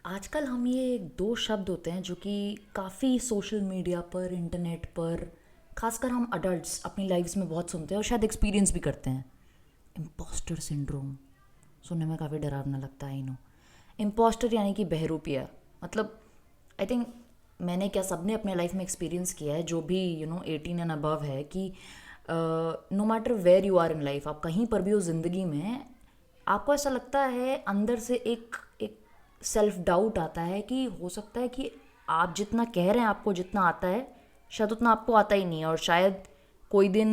आजकल हम ये दो शब्द होते हैं जो कि काफ़ी सोशल मीडिया पर इंटरनेट पर खासकर हम अडल्ट्स अपनी लाइफ्स में बहुत सुनते हैं और शायद एक्सपीरियंस भी करते हैं। इम्पोस्टर सिंड्रोम सुनने में काफ़ी डरावना लगता है। नो, इम्पोस्टर यानी कि बहरूपिया। मतलब आई थिंक मैंने क्या सबने अपने लाइफ में एक्सपीरियंस किया है, जो भी 18 एंड अबव है, कि no matter where you are in life, आप कहीं पर भी हो ज़िंदगी में, आपको ऐसा लगता है अंदर से एक एक सेल्फ डाउट आता है कि हो सकता है कि आप जितना कह रहे हैं आपको जितना आता है, शायद उतना आपको आता ही नहीं है। और शायद कोई दिन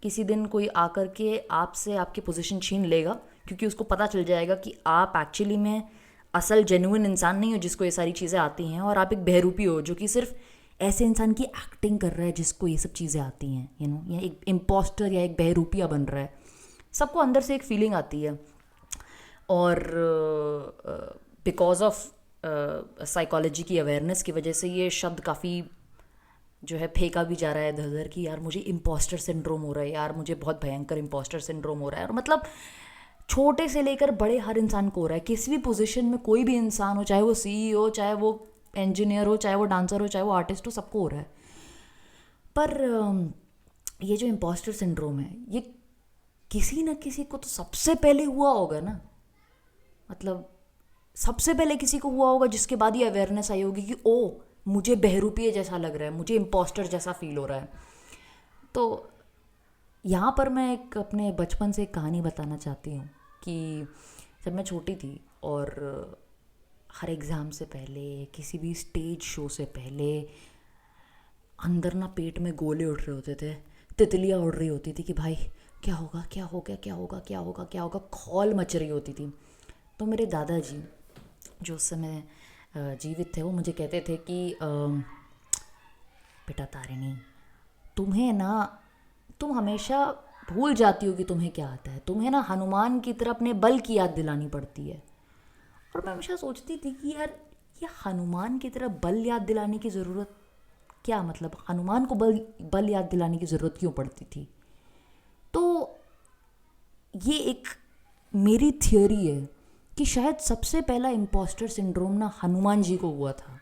किसी दिन कोई आकर के आपसे आपकी पोजीशन छीन लेगा, क्योंकि उसको पता चल जाएगा कि आप एक्चुअली में असल जेन्युइन इंसान नहीं हो जिसको ये सारी चीज़ें आती हैं, और आप एक बहरूपी हो जो कि सिर्फ ऐसे इंसान की एक्टिंग कर रहा है जिसको ये सब चीज़ें आती हैं। या एक इम्पोस्टर या एक बहरूपिया बन रहा है। सबको अंदर से एक फीलिंग आती है। और बिकॉज ऑफ साइकोलॉजी की अवेयरनेस की वजह से ये शब्द काफ़ी जो है फेंका भी जा रहा है इधर उधर कि यार मुझे इम्पोस्टर सिंड्रोम हो रहा है, यार मुझे बहुत भयंकर इम्पोस्टर सिंड्रोम हो रहा है। और मतलब छोटे से लेकर बड़े हर इंसान को हो रहा है, किसी भी पोजीशन में कोई भी इंसान हो, चाहे वो CEO, चाहे वो इंजीनियर हो, चाहे वो डांसर हो, चाहे वो आर्टिस्ट हो, सबको हो रहा है। पर ये जो इम्पोस्टर सिंड्रोम है, ये किसी न किसी को तो सबसे पहले हुआ होगा ना। मतलब सबसे पहले किसी को हुआ होगा जिसके बाद ये अवेयरनेस आई होगी कि ओ, मुझे बहरूपीय जैसा लग रहा है, मुझे इम्पोस्टर जैसा फील हो रहा है। तो यहाँ पर मैं एक अपने बचपन से एक कहानी बताना चाहती हूँ कि जब मैं छोटी थी और हर एग्ज़ाम से पहले, किसी भी स्टेज शो से पहले, अंदर ना पेट में गोले उठ रहे होते थे, तितलियाँ उड़ रही होती थी कि भाई क्या होगा, क्या हो गया, क्या होगा, क्या होगा, क्या होगा, खौल मच रही होती थी। तो मेरे दादाजी जो उस समय जीवित थे, वो मुझे कहते थे कि बेटा तारिणी, तुम्हें ना, तुम हमेशा भूल जाती हो कि तुम्हें क्या आता है, तुम्हें ना हनुमान की तरह अपने बल की याद दिलानी पड़ती है। और मैं हमेशा सोचती थी कि यार, ये हनुमान की तरह बल याद दिलाने की ज़रूरत क्या, मतलब हनुमान को बल बल याद दिलाने की ज़रूरत क्यों पड़ती थी। तो ये एक मेरी थियोरी है कि शायद सबसे पहला इम्पोस्टर सिंड्रोम ना हनुमान जी को हुआ था,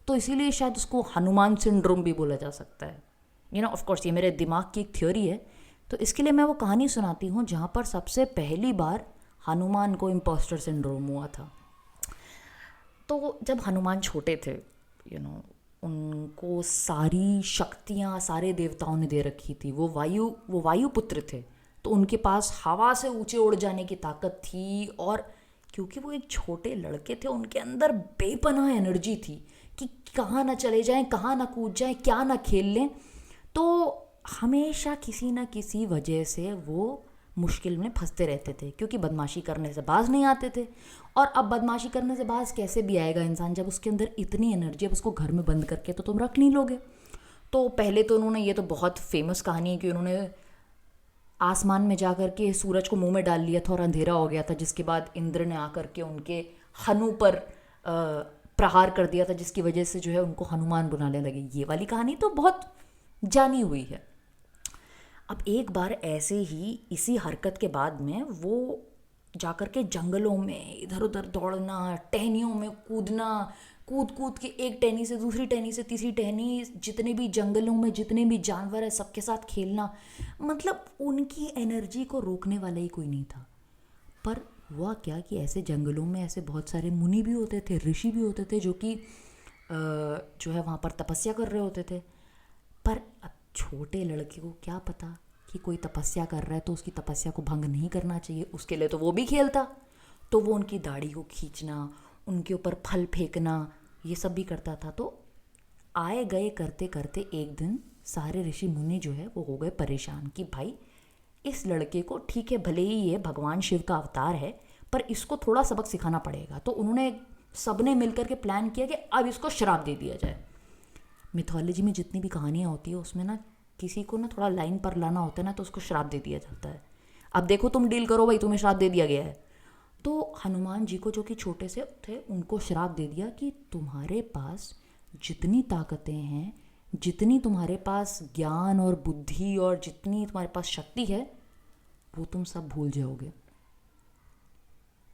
तो इसीलिए शायद उसको हनुमान सिंड्रोम भी बोला जा सकता है। ऑफ कोर्स ये मेरे दिमाग की एक थ्योरी है। तो इसके लिए मैं वो कहानी सुनाती हूँ जहाँ पर सबसे पहली बार हनुमान को इम्पोस्टर सिंड्रोम हुआ था। तो जब हनुमान छोटे थे, यू नो उनको सारी शक्तियाँ सारे देवताओं ने दे रखी थी। वो वायु पुत्र थे, तो उनके पास हवा से ऊंचे उड़ जाने की ताकत थी। और क्योंकि वो एक छोटे लड़के थे, उनके अंदर बेपनाह एनर्जी थी कि कहाँ ना चले जाएं, कहाँ ना कूद जाएं, क्या ना खेल लें। तो हमेशा किसी न किसी वजह से वो मुश्किल में फंसते रहते थे, क्योंकि बदमाशी करने से बाज नहीं आते थे। और अब बदमाशी करने से बाज कैसे भी आएगा इंसान जब उसके अंदर इतनी एनर्जी, अब उसको घर में बंद करके तो तुम रख नहीं लोगे। तो पहले तो उन्होंने, ये तो बहुत फेमस कहानी है कि उन्होंने आसमान में जा कर के सूरज को मुंह में डाल लिया था और अंधेरा हो गया था, जिसके बाद इंद्र ने आकर के उनके हनु पर प्रहार कर दिया था, जिसकी वजह से जो है उनको हनुमान बुलाने लगे। ये वाली कहानी तो बहुत जानी हुई है। अब एक बार ऐसे ही इसी हरकत के बाद में वो जाकर के जंगलों में इधर उधर दौड़ना, टहनियों में कूदना, कूद कूद के एक टहनी से दूसरी टहनी से तीसरी टहनी, जितने भी जंगलों में जितने भी जानवर हैं सबके साथ खेलना। मतलब उनकी एनर्जी को रोकने वाला ही कोई नहीं था। पर हुआ क्या कि ऐसे जंगलों में ऐसे बहुत सारे मुनि भी होते थे, ऋषि भी होते थे, जो कि जो है वहाँ पर तपस्या कर रहे होते थे। पर अब छोटे लड़के को क्या पता कि कोई तपस्या कर रहा है तो उसकी तपस्या को भंग नहीं करना चाहिए, उसके लिए तो वो भी खेलता। तो वो उनकी दाढ़ी को खींचना, उनके ऊपर फल फेंकना, ये सब भी करता था। तो आए गए करते करते एक दिन सारे ऋषि मुनि जो है वो हो गए परेशान कि भाई, इस लड़के को, ठीक है भले ही ये भगवान शिव का अवतार है, पर इसको थोड़ा सबक सिखाना पड़ेगा। तो उन्होंने सबने मिलकर के प्लान किया कि अब इसको श्राप दे दिया जाए। मिथोलॉजी में जितनी भी कहानियाँ होती है उसमें ना किसी को ना थोड़ा लाइन पर लाना होता है ना, तो उसको श्राप दे दिया जाता है। अब देखो तुम डील करो भाई, तुम्हें श्राप दे दिया गया है। तो हनुमान जी को, जो कि छोटे से थे, उनको श्राप दे दिया कि तुम्हारे पास जितनी ताकतें हैं, जितनी तुम्हारे पास ज्ञान और बुद्धि और जितनी तुम्हारे पास शक्ति है, वो तुम सब भूल जाओगे।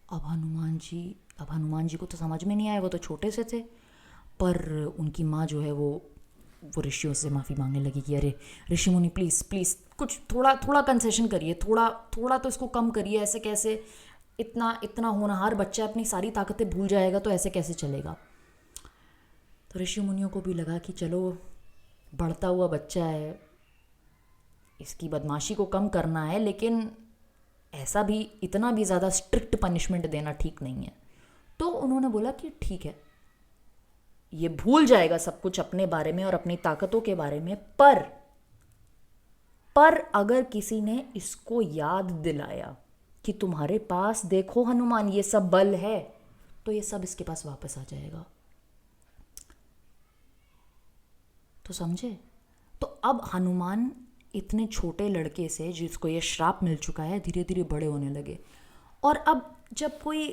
अब हनुमान जी अब हनुमान जी को तो समझ में नहीं आया, वो तो छोटे से थे। पर उनकी माँ जो है वो ऋषियों से माफ़ी मांगने लगी कि अरे ऋषि मुनि प्लीज़ प्लीज़ कुछ थोड़ा थोड़ा कंसेशन करिए, थोड़ा थोड़ा तो इसको कम करिए, ऐसे कैसे, इतना इतना होनहार बच्चा अपनी सारी ताकतें भूल जाएगा तो ऐसे कैसे चलेगा। तो ऋषि मुनियों को भी लगा कि चलो बढ़ता हुआ बच्चा है, इसकी बदमाशी को कम करना है, लेकिन ऐसा भी इतना भी ज़्यादा स्ट्रिक्ट पनिशमेंट देना ठीक नहीं है। तो उन्होंने बोला कि ठीक है, ये भूल जाएगा सब कुछ अपने बारे में और अपनी ताकतों के बारे में, पर अगर किसी ने इसको याद दिलाया कि तुम्हारे पास देखो हनुमान ये सब बल है, तो ये सब इसके पास वापस आ जाएगा। तो समझे? तो अब हनुमान इतने छोटे लड़के से जिसको ये श्राप मिल चुका है धीरे धीरे बड़े होने लगे। और अब जब कोई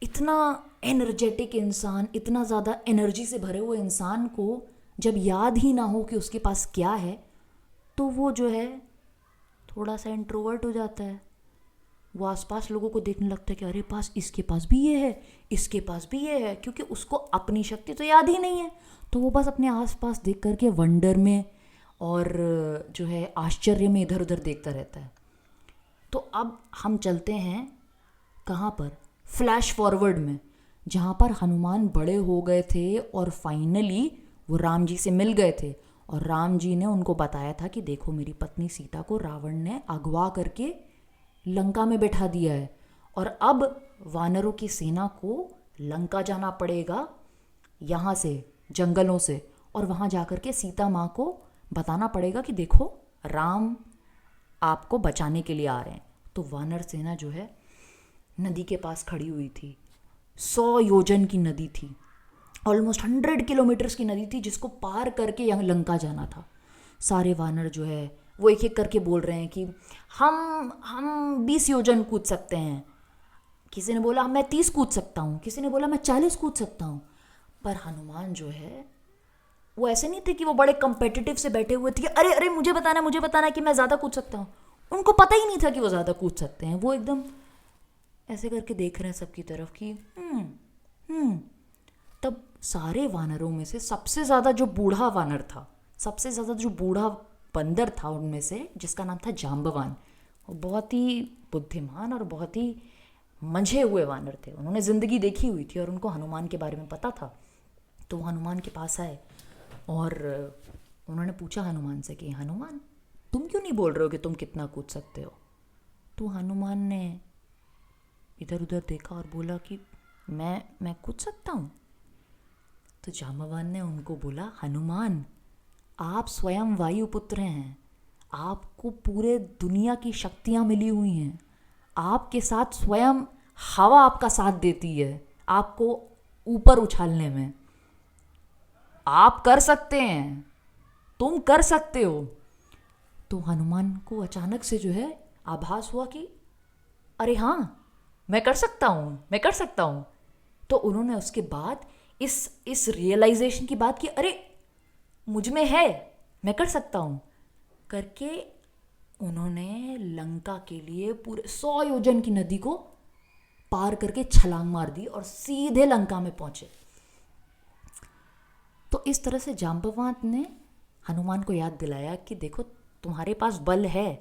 इतना एनर्जेटिक इंसान, इतना ज़्यादा एनर्जी से भरे हुए इंसान को जब याद ही ना हो कि उसके पास क्या है, तो वो जो है थोड़ा सा इंट्रोवर्ट हो जाता है। वो आसपास लोगों को देखने लगता है कि अरे पास इसके पास भी ये है, इसके पास भी ये है, क्योंकि उसको अपनी शक्ति तो याद ही नहीं है। तो वो बस अपने आसपास देख करके वंडर में और जो है आश्चर्य में इधर उधर देखता रहता है। तो अब हम चलते हैं कहाँ पर, फ्लैश फॉरवर्ड में, जहाँ पर हनुमान बड़े हो गए थे और फाइनली वो राम जी से मिल गए थे। और राम जी ने उनको बताया था कि देखो मेरी पत्नी सीता को रावण ने अगवा करके लंका में बैठा दिया है, और अब वानरों की सेना को लंका जाना पड़ेगा यहाँ से, जंगलों से, और वहाँ जाकर के सीता माँ को बताना पड़ेगा कि देखो राम आपको बचाने के लिए आ रहे हैं। तो वानर सेना जो है नदी के पास खड़ी हुई थी। 100 योजन की नदी थी, ऑलमोस्ट 100 किलोमीटर्स की नदी थी, जिसको पार करके यहाँ लंका जाना था। सारे वानर जो है वो एक एक करके बोल रहे हैं कि हम 20 योजन कूद सकते हैं। किसी ने बोला मैं 30 कूद सकता हूँ, किसी ने बोला मैं 40 कूद सकता हूँ। पर हनुमान जो है वो ऐसे नहीं थे कि वो बड़े कम्पिटिटिव से बैठे हुए थे कि अरे अरे मुझे बताना कि मैं ज़्यादा कूद सकता हूँ। उनको पता ही नहीं था कि वो ज़्यादा कूद सकते हैं। वो एकदम ऐसे करके देख रहे हैं सबकी तरफ कि तब सारे वानरों में से सबसे ज़्यादा जो बूढ़ा वानर था, सबसे ज़्यादा जो बूढ़ा बंदर था उनमें से, जिसका नाम था जाम्बवान, वो बहुत ही बुद्धिमान और बहुत ही मंझे हुए वानर थे। उन्होंने ज़िंदगी देखी हुई थी और उनको हनुमान के बारे में पता था। तो वो हनुमान के पास आए और उन्होंने पूछा हनुमान से कि हनुमान तुम क्यों नहीं बोल रहे हो कि तुम कितना कूद सकते हो। तो हनुमान ने इधर उधर देखा और बोला कि मैं कूद सकता हूँ। तो जाम्बवान ने उनको बोला हनुमान आप स्वयं वायुपुत्र हैं, आपको पूरे दुनिया की शक्तियाँ मिली हुई हैं, आपके साथ स्वयं हवा आपका साथ देती है आपको ऊपर उछालने में, आप कर सकते हैं, तुम कर सकते हो। तो हनुमान को अचानक से जो है आभास हुआ कि अरे हाँ मैं कर सकता हूँ। तो उन्होंने उसके बाद इस रियलाइजेशन की बात की, अरे मुझ में है, मैं कर सकता हूँ करके उन्होंने लंका के लिए पूरे 100 योजन की नदी को पार करके छलांग मार दी और सीधे लंका में पहुंचे। तो इस तरह से जाम्बवान ने हनुमान को याद दिलाया कि देखो तुम्हारे पास बल है,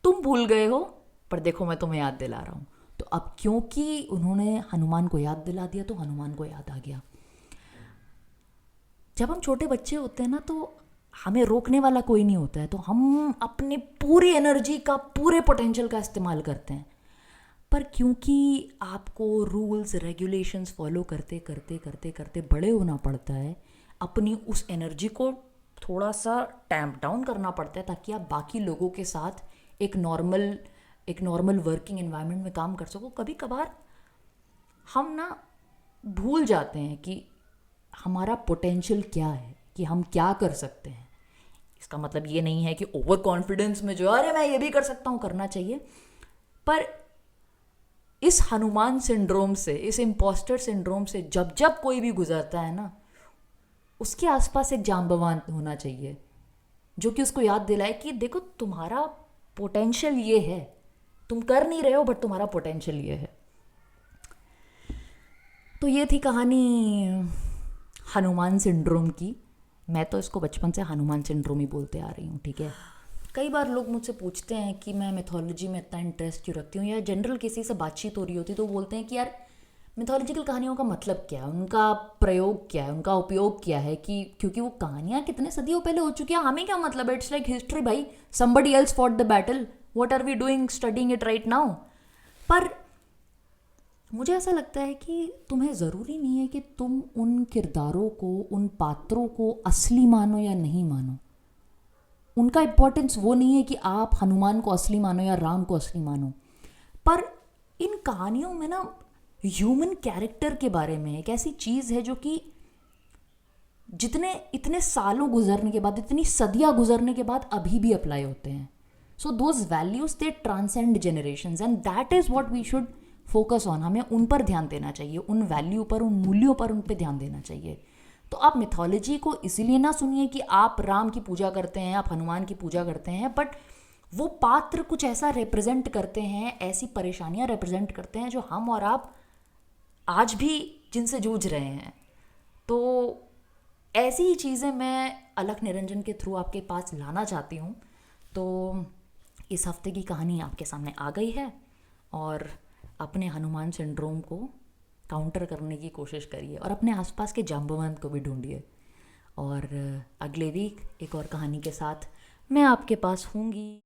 तुम भूल गए हो, पर देखो मैं तुम्हें याद दिला रहा हूँ। तो अब क्योंकि उन्होंने हनुमान को याद दिला दिया तो हनुमान को याद आ गया। जब हम छोटे बच्चे होते हैं ना तो हमें रोकने वाला कोई नहीं होता है, तो हम अपने पूरी एनर्जी का, पूरे पोटेंशियल का इस्तेमाल करते हैं। पर क्योंकि आपको रूल्स रेगुलेशंस फॉलो करते करते करते करते बड़े होना पड़ता है, अपनी उस एनर्जी को थोड़ा सा टैम्प डाउन करना पड़ता है ताकि आप बाकी लोगों के साथ एक नॉर्मल वर्किंग एनवायरनमेंट में काम कर सको। कभी कभार हम ना भूल जाते हैं कि हमारा पोटेंशियल क्या है, कि हम क्या कर सकते हैं। इसका मतलब ये नहीं है कि ओवर कॉन्फिडेंस में जो अरे मैं ये भी कर सकता हूँ करना चाहिए, पर इस हनुमान सिंड्रोम से, इस इम्पोस्टर सिंड्रोम से जब जब कोई भी गुजरता है ना, उसके आसपास एक जाम्बवान होना चाहिए जो कि उसको याद दिलाए कि देखो तुम्हारा पोटेंशियल ये है, तुम कर नहीं रहे हो बट तुम्हारा पोटेंशियल ये है। तो ये थी कहानी हनुमान सिंड्रोम की। मैं तो इसको बचपन से हनुमान सिंड्रोम ही बोलते आ रही हूँ, ठीक है। कई बार लोग मुझसे पूछते हैं कि मैं मिथोलॉजी में इतना इंटरेस्ट क्यों रखती हूँ, या जनरल किसी से बातचीत हो रही होती तो वो बोलते हैं कि यार मिथोलॉजिकल कहानियों का मतलब क्या है, उनका प्रयोग क्या है, उनका उपयोग क्या है, कि क्योंकि वो कहानियाँ कितने सदियों पहले हो चुकी हैं, हमें क्या मतलब है, इट्स लाइक हिस्ट्री भाई, somebody else fought the battle, what are we doing studying it right now. पर मुझे ऐसा लगता है कि तुम्हें ज़रूरी नहीं है कि तुम उन किरदारों को, उन पात्रों को असली मानो या नहीं मानो। उनका इम्पोर्टेंस वो नहीं है कि आप हनुमान को असली मानो या राम को असली मानो, पर इन कहानियों में ना ह्यूमन कैरेक्टर के बारे में एक ऐसी चीज़ है जो कि जितने इतने सालों गुजरने के बाद, इतनी सदियां गुजरने के बाद अभी भी अप्लाई होते हैं। So those values they transcend generations and that is what we should focus on. हमें उन पर ध्यान देना चाहिए, उन वैल्यू पर, उन मूल्यों पर, उन पर ध्यान देना चाहिए। तो आप मिथोलॉजी को इसीलिए ना सुनिए कि आप राम की पूजा करते हैं, आप हनुमान की पूजा करते हैं, बट वो पात्र कुछ ऐसा रिप्रेजेंट करते हैं, ऐसी परेशानियां रिप्रेजेंट करते हैं जो हम और आप आज भी जिनसे जूझ रहे हैं। तो ऐसी ही चीज़ें मैं अलख निरंजन के थ्रू आपके पास लाना चाहती हूँ। तो इस हफ्ते की कहानी आपके सामने आ गई है, और अपने हनुमान सिंड्रोम को काउंटर करने की कोशिश करिए और अपने आसपास के जाम्बवंत को भी ढूंढिए। और अगले वीक एक और कहानी के साथ मैं आपके पास हूँगी।